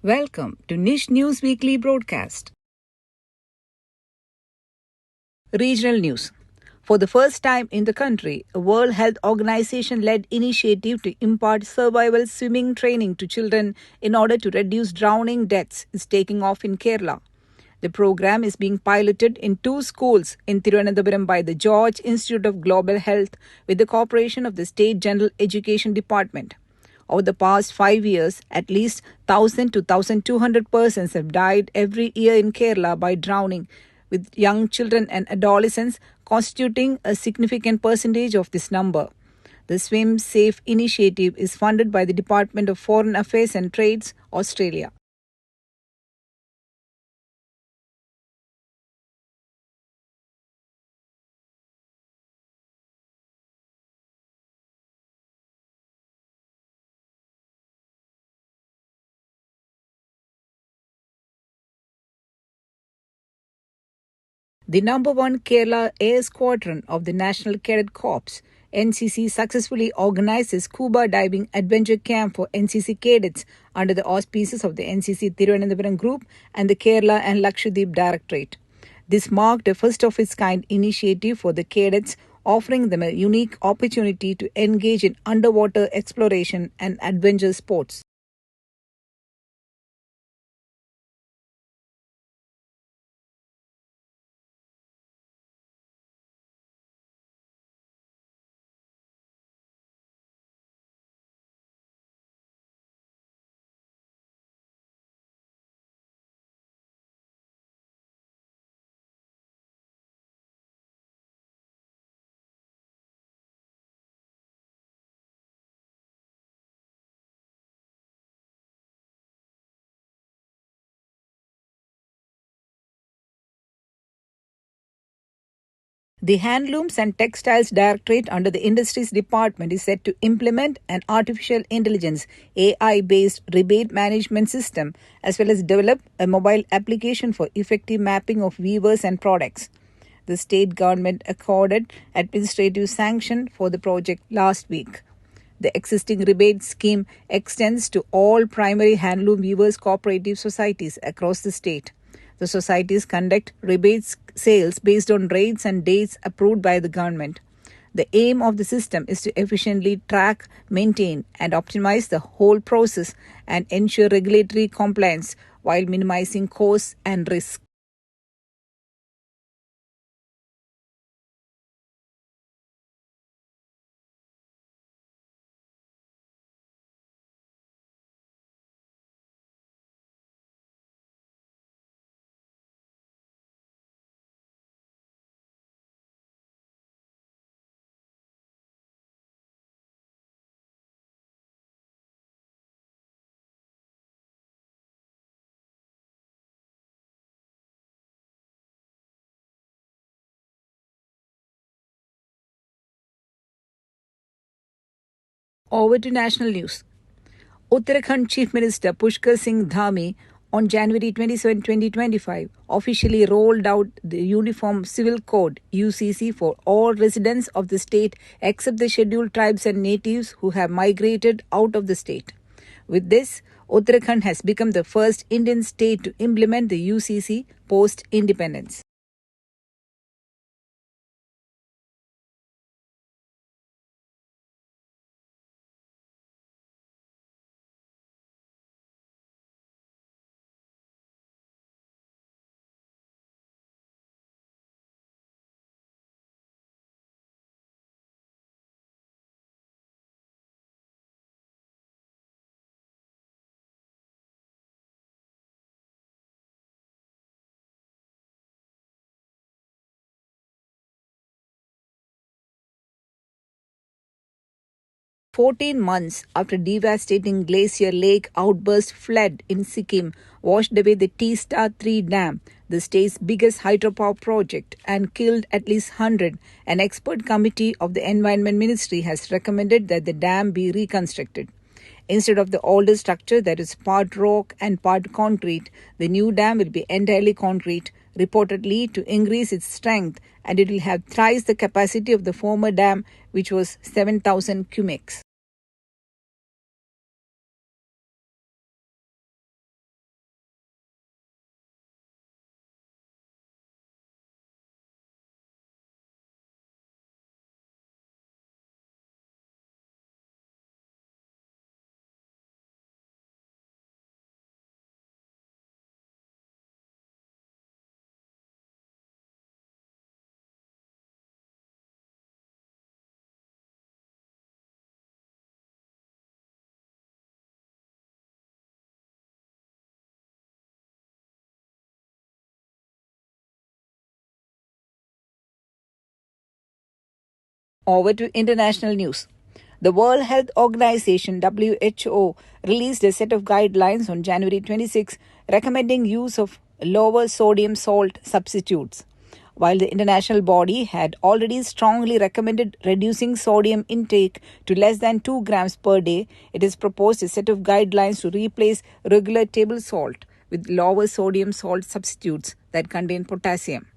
Welcome to NISH News Weekly Broadcast. Regional News. For the first time in the country, a World Health Organization-led initiative to impart survival swimming training to children in order to reduce drowning deaths is taking off in Kerala. The program is being piloted in 2 schools in Thiruvananthapuram by the George Institute of Global Health with the cooperation of the State General Education Department. Over the past 5 years, at least 1,000 to 1,200 persons have died every year in Kerala by drowning, with young children and adolescents constituting a significant percentage of this number. The Swim Safe initiative is funded by the Department of Foreign Affairs and Trades, Australia. The number 1 Kerala Air Squadron of the National Cadet Corps, NCC, successfully organized a scuba diving adventure camp for NCC cadets under the auspices of the NCC Thiruvananthapuram Group and the Kerala and Lakshadweep Directorate. This marked a first-of-its-kind initiative for the cadets, offering them a unique opportunity to engage in underwater exploration and adventure sports. The Handlooms and Textiles Directorate under the Industries Department is set to implement an artificial intelligence AI-based rebate management system as well as develop a mobile application for effective mapping of weavers and products. The state government accorded administrative sanction for the project last week. The existing rebate scheme extends to all primary handloom weavers cooperative societies across the state. The societies conduct rebate sales based on rates and dates approved by the government. The aim of the system is to efficiently track, maintain, and optimize the whole process and ensure regulatory compliance while minimizing costs and risk. Over to national news. Uttarakhand Chief Minister Pushkar Singh Dhami on January 27, 2025 officially rolled out the Uniform Civil Code UCC for all residents of the state except the scheduled tribes and natives who have migrated out of the state. With this, Uttarakhand has become the first Indian state to implement the UCC post-independence. "14 months after devastating glacier lake outburst flood in Sikkim washed away the T-Star 3 dam, the state's biggest hydropower project, and killed at least 100, an expert committee of the Environment Ministry has recommended that the dam be reconstructed. Instead of the older structure that is part rock and part concrete, the new dam will be entirely concrete, reportedly to increase its strength, and it will have thrice the capacity of the former dam, which was 7,000 cumecs. Over to international news. The World Health Organization (WHO) released a set of guidelines on January 26, recommending use of lower sodium salt substitutes. While the international body had already strongly recommended reducing sodium intake to less than 2 grams per day, it has proposed a set of guidelines to replace regular table salt with lower sodium salt substitutes that contain potassium.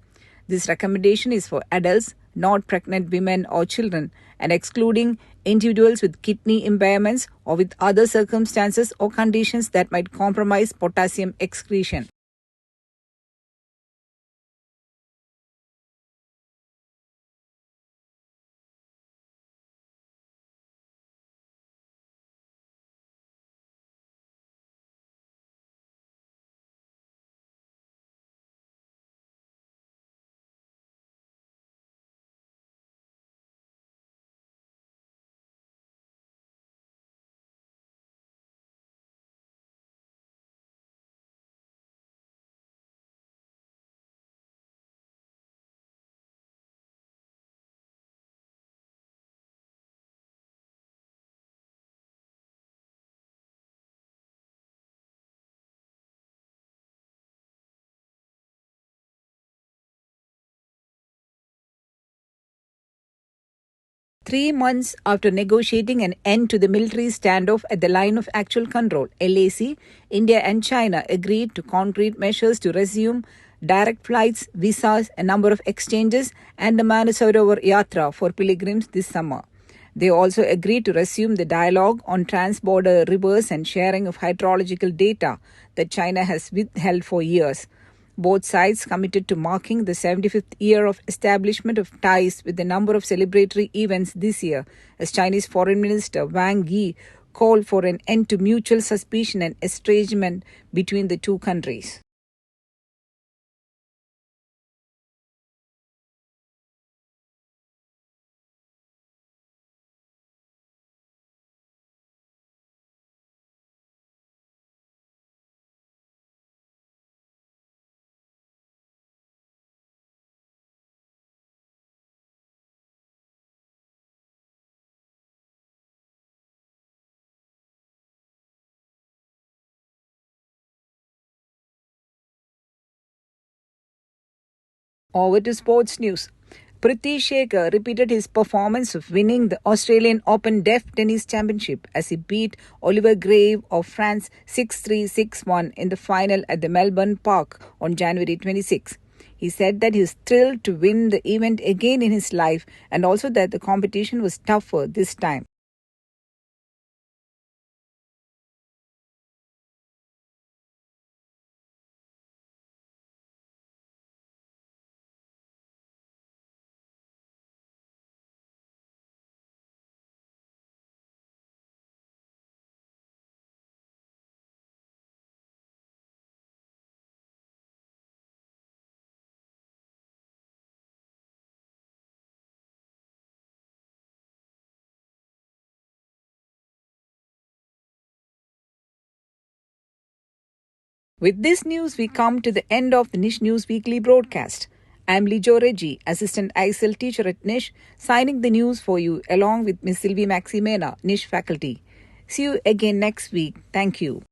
This recommendation is for adults, not pregnant women or children, and excluding individuals with kidney impairments or with other circumstances or conditions that might compromise potassium excretion. Three months after negotiating an end to the military standoff at the Line of Actual Control, LAC, India and China agreed to concrete measures to resume direct flights, visas, a number of exchanges, and the Manasarovar Yatra for pilgrims this summer. They also agreed to resume the dialogue on trans-border rivers and sharing of hydrological data that China has withheld for years. Both sides committed to marking the 75th year of establishment of ties with a number of celebratory events this year, as Chinese Foreign Minister Wang Yi called for an end to mutual suspicion and estrangement between the two countries. Over to sports news. Priti Shekhar repeated his performance of winning the Australian Open Deaf Tennis Championship as he beat Oliver Grave of France 6-3, 6-1 in the final at the Melbourne Park on January 26. He said that he is thrilled to win the event again in his life and also that the competition was tougher this time. With this news, we come to the end of the NISH News Weekly broadcast. I'm Lijo Reggie, Assistant ISL Teacher at NISH, signing the news for you along with Ms. Sylvie Maximena, NISH faculty. See you again next week. Thank you.